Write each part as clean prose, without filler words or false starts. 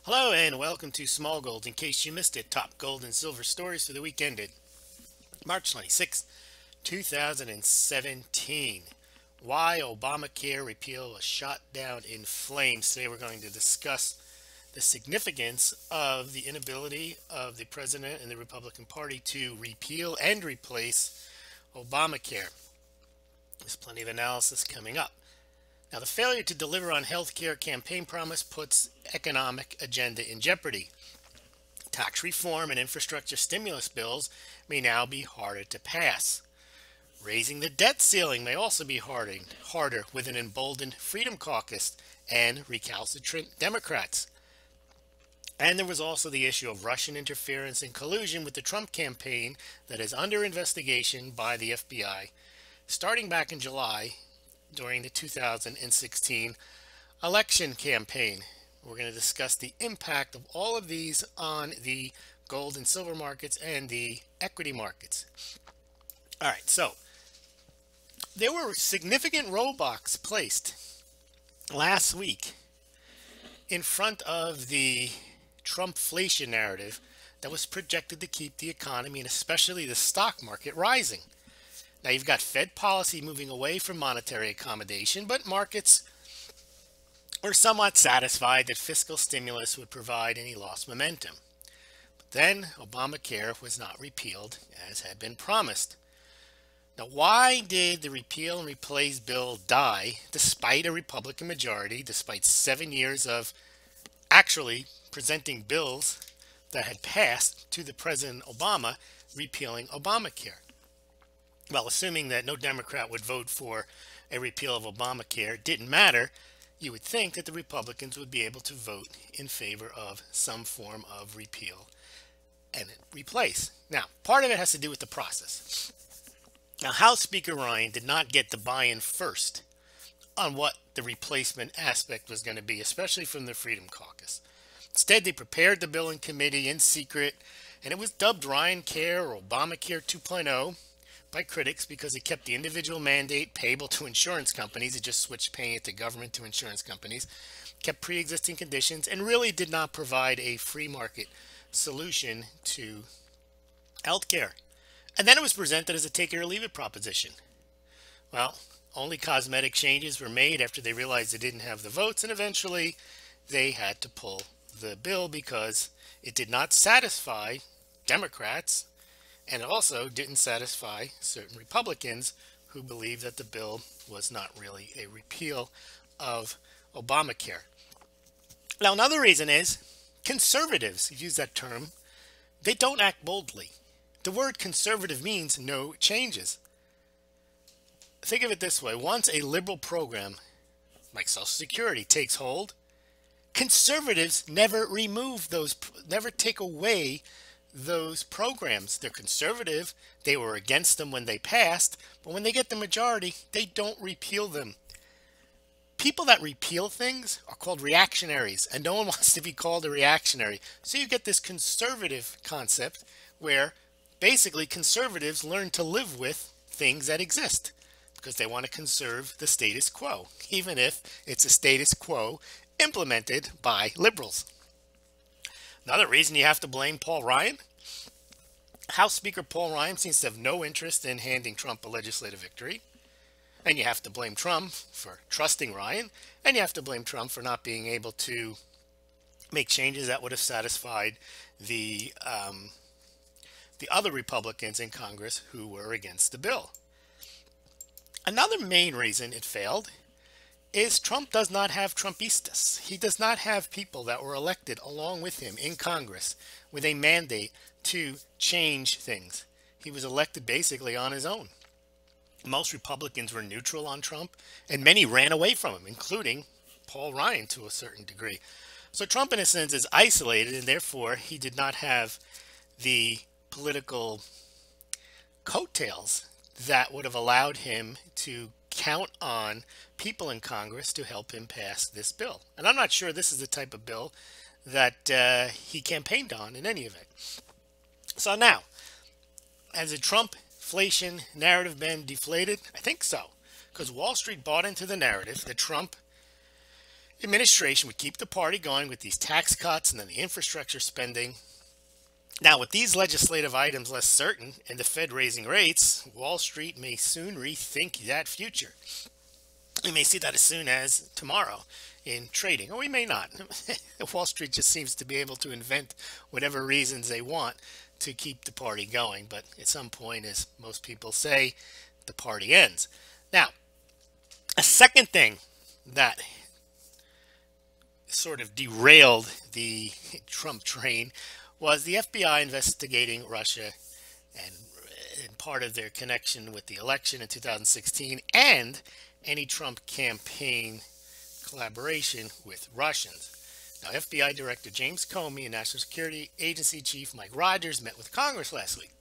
Hello and welcome to Smaulgld. In case you missed it, top gold and silver stories for the week ended March 26, 2017. Why Obamacare repeal was shot down in flames. Today we're going to discuss the significance of the inability of the president and the Republican Party to repeal and replace Obamacare. There's plenty of analysis coming up. Now, the failure to deliver on healthcare campaign promise puts economic agenda in jeopardy. Tax reform and infrastructure stimulus bills may now be harder to pass. Raising the debt ceiling may also be harder with an emboldened Freedom Caucus and recalcitrant Democrats. And there was also the issue of Russian interference and collusion with the Trump campaign that is under investigation by the FBI, starting back in July during the 2016 election campaign. We're going to discuss the impact of all of these on the gold and silver markets and the equity markets. All right, so there were significant roadblocks placed last week in front of the Trumpflation narrative that was projected to keep the economy and especially the stock market rising. Now, you've got Fed policy moving away from monetary accommodation, but markets were somewhat satisfied that fiscal stimulus would provide any lost momentum. But then Obamacare was not repealed as had been promised. Now, why did the repeal and replace bill die despite a Republican majority, despite 7 years of actually presenting bills that had passed to the President Obama repealing Obamacare? Well, assuming that no Democrat would vote for a repeal of Obamacare didn't matter, you would think that the Republicans would be able to vote in favor of some form of repeal and replace. Now, part of it has to do with the process. Now, House Speaker Ryan did not get the buy-in first on what the replacement aspect was going to be, especially from the Freedom Caucus. Instead, they prepared the bill in committee in secret, and it was dubbed Ryan Care or Obamacare 2.0. by critics because it kept the individual mandate payable to insurance companies. It just switched paying it to government to insurance companies, kept pre-existing conditions, and really did not provide a free market solution to healthcare. And then it was presented as a take it or leave it proposition. Well, only cosmetic changes were made after they realized they didn't have the votes, and eventually they had to pull the bill because it did not satisfy Democrats. And it also didn't satisfy certain Republicans who believed that the bill was not really a repeal of Obamacare. Now, another reason is conservatives use that term. They don't act boldly. The word conservative means no changes. Think of it this way. Once a liberal program like Social Security takes hold, conservatives never never take away those programs. They're conservative. They were against them when they passed, but when they get the majority, they don't repeal them. People that repeal things are called reactionaries, and no one wants to be called a reactionary. So you get this conservative concept where basically conservatives learn to live with things that exist because they want to conserve the status quo, even if it's a status quo implemented by liberals. Another reason you have to blame Paul Ryan. House Speaker Paul Ryan seems to have no interest in handing Trump a legislative victory. And you have to blame Trump for trusting Ryan. And you have to blame Trump for not being able to make changes that would have satisfied the other Republicans in Congress who were against the bill. Another main reason it failed is Trump does not have Trumpistas. He does not have people that were elected along with him in Congress with a mandate to change things. He was elected basically on his own. Most Republicans were neutral on Trump, and many ran away from him, including Paul Ryan to a certain degree. So Trump, in a sense, is isolated, and therefore he did not have the political coattails that would have allowed him to count on people in Congress to help him pass this bill. And I'm not sure this is the type of bill that he campaigned on in any event. So now, has the Trumpflation narrative been deflated? I think so, because Wall Street bought into the narrative that Trump administration would keep the party going with these tax cuts and then the infrastructure spending. Now, with these legislative items less certain and the Fed raising rates, Wall Street may soon rethink that future. We may see that as soon as tomorrow in trading, or we may not. Wall Street just seems to be able to invent whatever reasons they want to keep the party going. But at some point, as most people say, the party ends. Now, a second thing that sort of derailed the Trump train was the FBI investigating Russia and part of their connection with the election in 2016 and any Trump campaign collaboration with Russians. Now, FBI Director James Comey and National Security Agency Chief Mike Rogers met with Congress last week.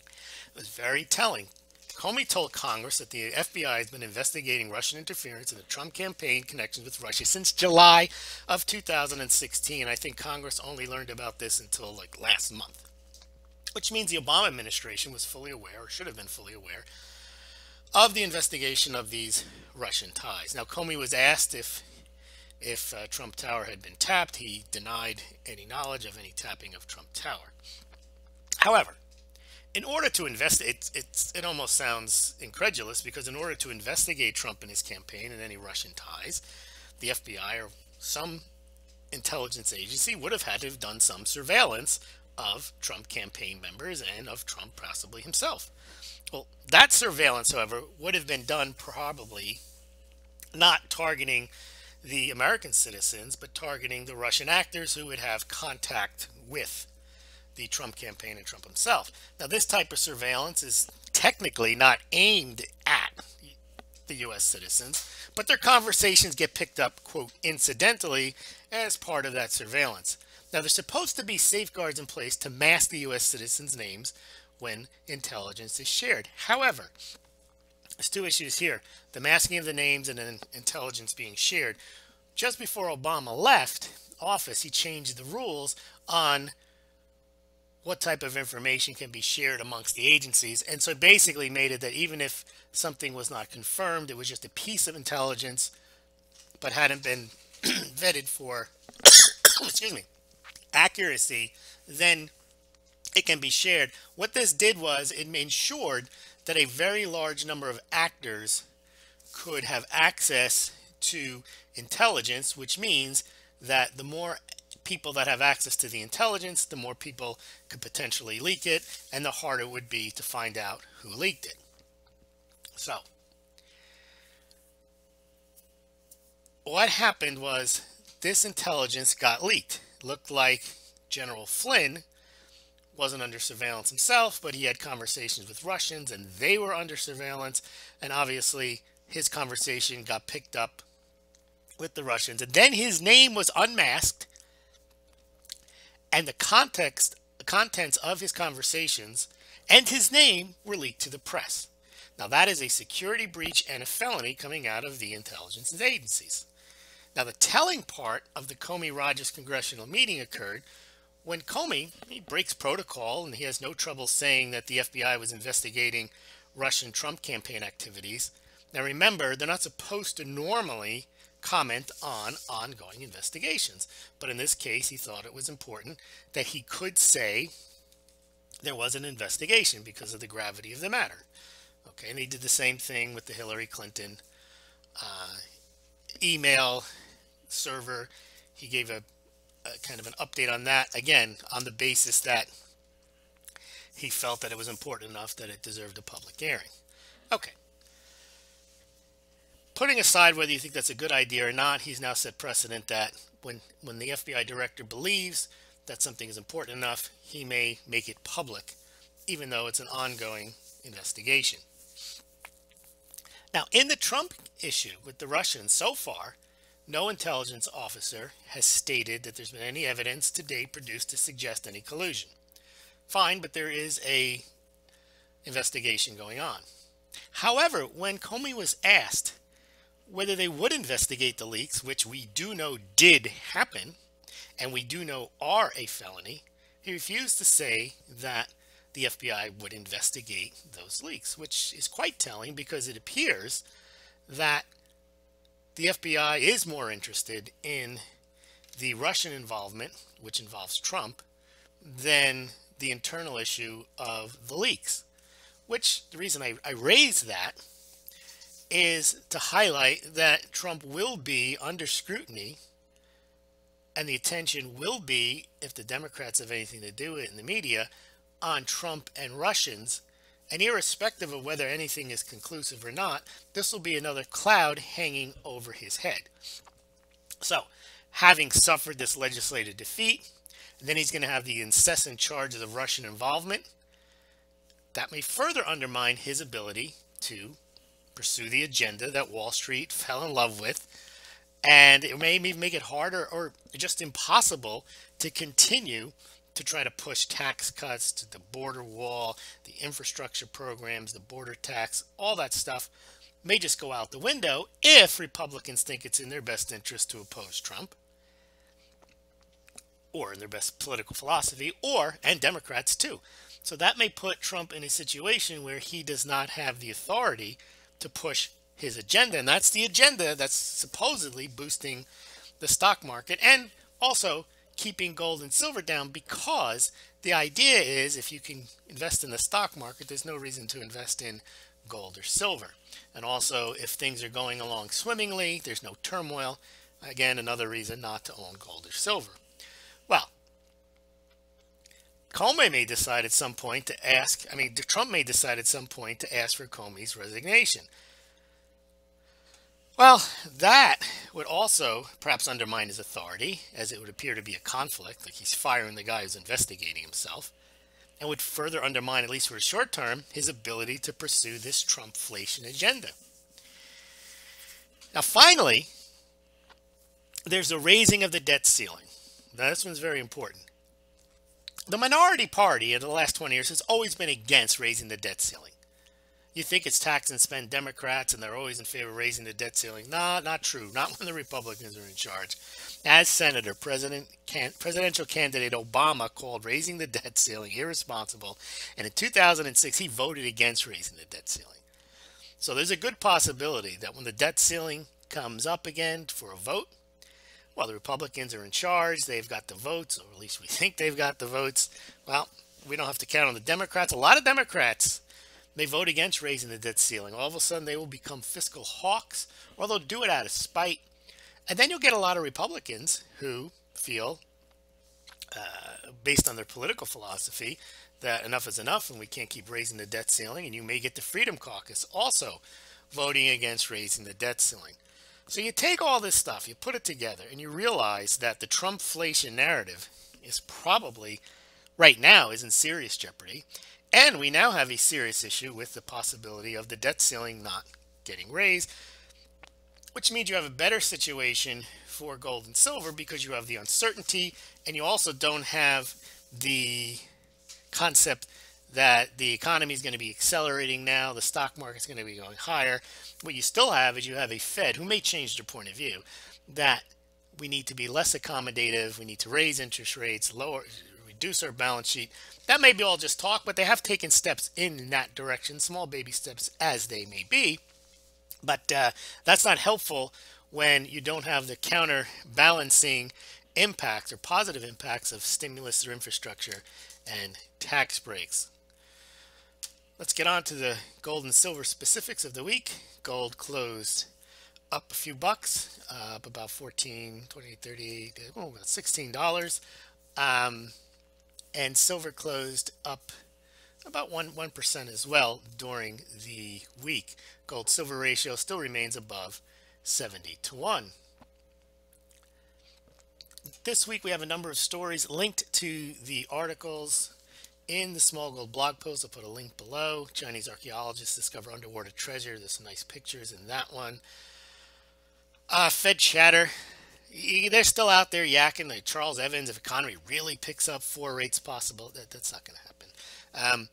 It was very telling. Comey told Congress that the FBI has been investigating Russian interference in the Trump campaign connections with Russia since July of 2016. I think Congress only learned about this until like last month, which means the Obama administration was fully aware, or should have been fully aware, of the investigation of these Russian ties. Now, Comey was asked if Trump Tower had been tapped. He denied any knowledge of any tapping of Trump Tower. However, in order to investigate, it almost sounds incredulous, because in order to investigate Trump and his campaign and any Russian ties, the FBI or some intelligence agency would have had to have done some surveillance of Trump campaign members and of Trump possibly himself. Well, that surveillance, however, would have been done probably not targeting the American citizens, but targeting the Russian actors who would have contact with the Trump campaign and Trump himself. Now, this type of surveillance is technically not aimed at the U.S. citizens, but their conversations get picked up, quote, incidentally, as part of that surveillance. Now, there's supposed to be safeguards in place to mask the U.S. citizens' names when intelligence is shared. However, there's two issues here: the masking of the names and then intelligence being shared. Just before Obama left office, he changed the rules on what type of information can be shared amongst the agencies, and so basically made it that even if something was not confirmed, it was just a piece of intelligence but hadn't been vetted for excuse me, accuracy, then it can be shared. What this did was it ensured that a very large number of actors could have access to intelligence, which means that the more people that have access to the intelligence, the more people could potentially leak it, and the harder it would be to find out who leaked it. So, what happened was this intelligence got leaked. Looked like General Flynn wasn't under surveillance himself, but he had conversations with Russians and they were under surveillance, and obviously his conversation got picked up with the Russians, and then his name was unmasked and the contents of his conversations and his name were leaked to the press. Now, that is a security breach and a felony coming out of the intelligence agencies. Now, the telling part of the Comey-Rogers congressional meeting occurred when Comey, he breaks protocol, and he has no trouble saying that the FBI was investigating Russian Trump campaign activities. Now, remember, they're not supposed to normally comment on ongoing investigations, but in this case, he thought it was important that he could say there was an investigation because of the gravity of the matter. Okay, and he did the same thing with the Hillary Clinton email server. He gave a kind of an update on that, again, on the basis that he felt that it was important enough that it deserved a public airing. Okay. Putting aside whether you think that's a good idea or not, he's now set precedent that when the FBI director believes that something is important enough, he may make it public, even though it's an ongoing investigation. Now, in the Trump issue with the Russians, so far, no intelligence officer has stated that there's been any evidence to date produced to suggest any collusion. Fine, but there is a investigation going on. However, when Comey was asked whether they would investigate the leaks, which we do know did happen, and we do know are a felony, he refused to say that the FBI would investigate those leaks, which is quite telling because it appears that the FBI is more interested in the Russian involvement, which involves Trump, than the internal issue of the leaks. Which, the reason I raise that is to highlight that Trump will be under scrutiny, and the attention will be, if the Democrats have anything to do with it in the media, on Trump and Russians. And irrespective of whether anything is conclusive or not, this will be another cloud hanging over his head. So, having suffered this legislative defeat, then he's going to have the incessant charges of Russian involvement. That may further undermine his ability to pursue the agenda that Wall Street fell in love with. And it may even make it harder or just impossible to continue to try to push tax cuts, to the border wall, the infrastructure programs, the border tax, all that stuff may just go out the window if Republicans think it's in their best interest to oppose Trump, or in their best political philosophy, and Democrats too. So that may put Trump in a situation where he does not have the authority to push his agenda. And that's the agenda that's supposedly boosting the stock market and also keeping gold and silver down, because the idea is if you can invest in the stock market, there's no reason to invest in gold or silver. And also, if things are going along swimmingly, there's no turmoil, again, another reason not to own gold or silver. Well, Comey may decide at some point to ask, Trump may decide at some point to ask for Comey's resignation. Well, that would also perhaps undermine his authority, as it would appear to be a conflict, like he's firing the guy who's investigating himself, and would further undermine, at least for a short term, his ability to pursue this Trumpflation agenda. Now, finally, there's the raising of the debt ceiling. Now, this one's very important. The minority party in the last 20 years has always been against raising the debt ceiling. You think it's tax and spend Democrats and they're always in favor of raising the debt ceiling. Nah, not true. Not when the Republicans are in charge. As Senator, presidential candidate Obama called raising the debt ceiling irresponsible. And in 2006, he voted against raising the debt ceiling. So there's a good possibility that when the debt ceiling comes up again for a vote, well, the Republicans are in charge. They've got the votes, or at least we think they've got the votes. Well, we don't have to count on the Democrats. A lot of Democrats may vote against raising the debt ceiling. All of a sudden, they will become fiscal hawks, or they'll do it out of spite. And then you'll get a lot of Republicans who feel, based on their political philosophy, that enough is enough and we can't keep raising the debt ceiling. And you may get the Freedom Caucus also voting against raising the debt ceiling. So you take all this stuff, you put it together, and you realize that the Trumpflation narrative is probably, right now, is in serious jeopardy. And we now have a serious issue with the possibility of the debt ceiling not getting raised, which means you have a better situation for gold and silver because you have the uncertainty, and you also don't have the concept that the economy is going to be accelerating now, the stock market is going to be going higher. What you still have is you have a Fed who may change their point of view, that we need to be less accommodative, we need to raise interest rates, reduce our balance sheet. That may be all just talk, but they have taken steps in that direction, small baby steps as they may be. But that's not helpful when you don't have the counterbalancing impacts or positive impacts of stimulus through infrastructure and tax breaks. Let's get on to the gold and silver specifics of the week. Gold closed up a few bucks, up about 14, 28, 38, about $16. And silver closed up about 1% as well during the week. Gold silver ratio still remains above 70-1. This week we have a number of stories linked to the articles in the Smaulgld blog post. I'll put a link below. Chinese archaeologists discover underwater treasure. There's some nice pictures in that one. Fed chatter. They're still out there yakking. Like Charles Evans, if economy really picks up 4 rates possible, that's not going to happen.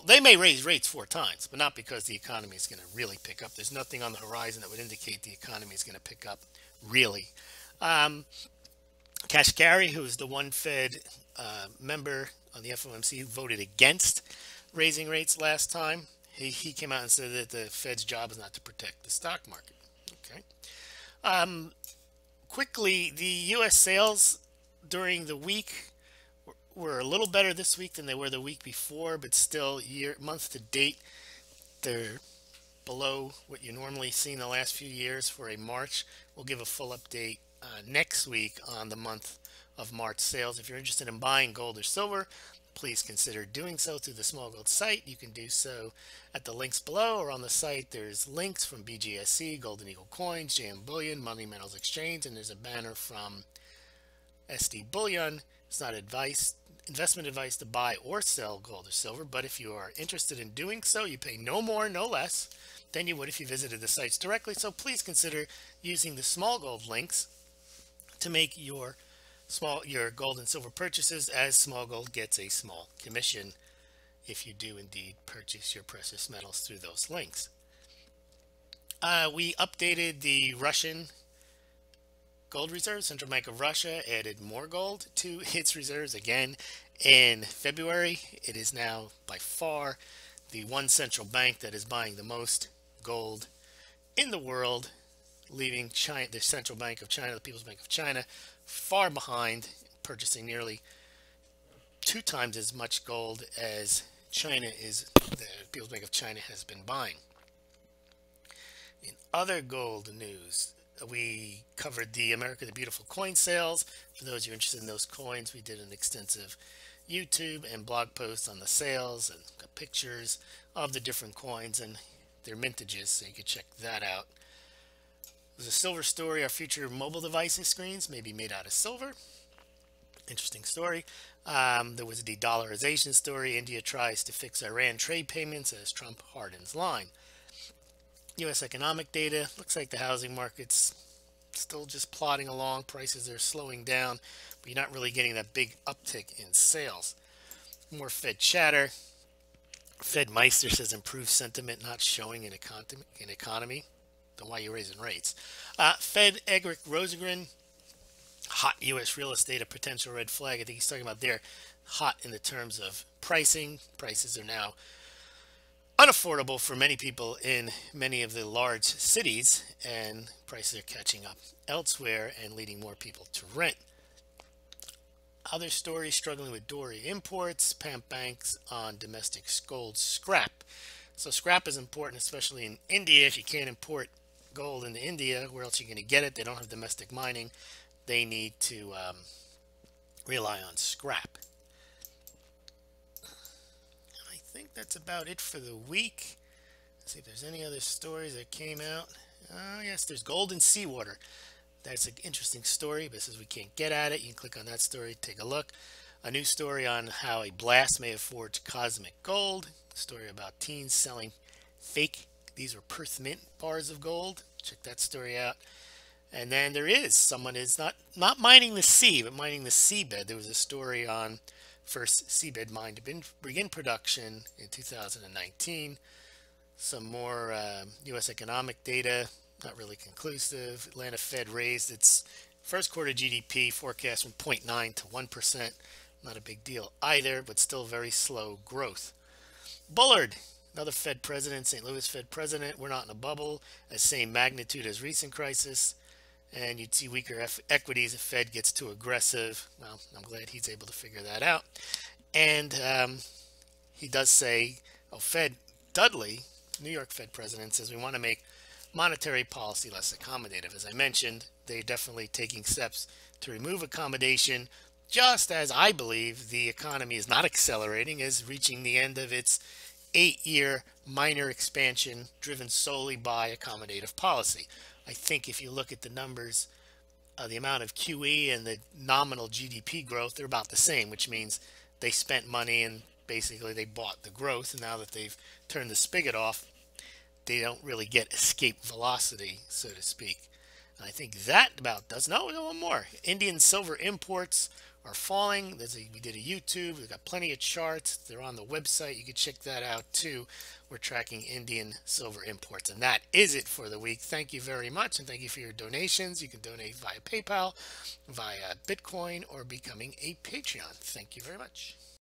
They may raise rates 4 times, but not because the economy is going to really pick up. There's nothing on the horizon that would indicate the economy is going to pick up really. Kashkari, who is the one Fed member on the FOMC who voted against raising rates last time, he came out and said that the Fed's job is not to protect the stock market. Okay. Um, Quickly, the U.S. sales during the week were a little better this week than they were the week before, but still, month to date, they're below what you normally see in the last few years for a March. We'll give a full update next week on the month of March sales. If you're interested in buying gold or silver, please consider doing so through the Smaulgld site. You can do so at the links below or on the site. There's links from BGSC, Golden Eagle Coins, JM Bullion, Money Metals Exchange, and there's a banner from SD Bullion. It's not investment advice to buy or sell gold or silver, but if you are interested in doing so, you pay no more, no less than you would if you visited the sites directly. So please consider using the Smaulgld links to make your gold and silver purchases, as Smaulgld gets a small commission if you do indeed purchase your precious metals through those links. We updated the Russian gold reserves. Central Bank of Russia added more gold to its reserves again in February. It is now by far the one central bank that is buying the most gold in the world, leaving China, the Central Bank of China, the People's Bank of China, far behind, purchasing nearly 2 times as much gold as the People's Bank of China has been buying. In other gold news, we covered the America the Beautiful coin sales. For those who are interested in those coins, we did an extensive YouTube and blog post on the sales and got pictures of the different coins and their mintages, so you could check that out. There's a silver story. Our future mobile devices screens may be made out of silver. Interesting story. There was a de-dollarization story. India tries to fix Iran trade payments as Trump hardens line. U.S. economic data. Looks like the housing market's still just plodding along. Prices are slowing down, but you're not really getting that big uptick in sales. More Fed chatter. Fed Meister says improved sentiment not showing in economy. Then why are you raising rates? Fed Egrick Rosengren, hot U.S. real estate, a potential red flag. I think he's talking about there, hot in the terms of pricing. Prices are now unaffordable for many people in many of the large cities, and prices are catching up elsewhere and leading more people to rent. Other stories: struggling with Dory imports, pump banks on domestic gold scrap. So scrap is important, especially in India. If you can't import gold into India, where else are you going to get it? They don't have domestic mining. They need to rely on scrap. I think that's about it for the week. Let's see if there's any other stories that came out. Yes, there's gold and seawater. That's an interesting story, but since we can't get at it, you can click on that story, take a look. A new story on how a blast may have forged cosmic gold. A story about teens selling fake, these are Perth Mint bars of gold. Check that story out. And then someone is not mining the sea, but mining the seabed. There was a story on first seabed mine to begin production in 2019. Some more U.S. economic data, not really conclusive. Atlanta Fed raised its first quarter GDP forecast from 0.9 to 1%. Not a big deal either, but still very slow growth. Bullard, another Fed president, St. Louis Fed president. We're not in a bubble, as same magnitude as recent crisis. And you'd see weaker equities if Fed gets too aggressive. Well, I'm glad he's able to figure that out. And he does say, Fed Dudley, New York Fed president, says we want to make monetary policy less accommodative. As I mentioned, they're definitely taking steps to remove accommodation, just as I believe the economy is not accelerating, is reaching the end of its 8-year minor expansion driven solely by accommodative policy. I think if you look at the numbers, the amount of QE and the nominal GDP growth, they're about the same, which means they spent money and basically they bought the growth. And now that they've turned the spigot off, they don't really get escape velocity, so to speak. And I think that about does. No, one more. Indian silver imports are falling. We did a YouTube. We've got plenty of charts. They're on the website. You can check that out too. We're tracking Indian silver imports. And that is it for the week. Thank you very much. And thank you for your donations. You can donate via PayPal, via Bitcoin, or becoming a Patreon. Thank you very much.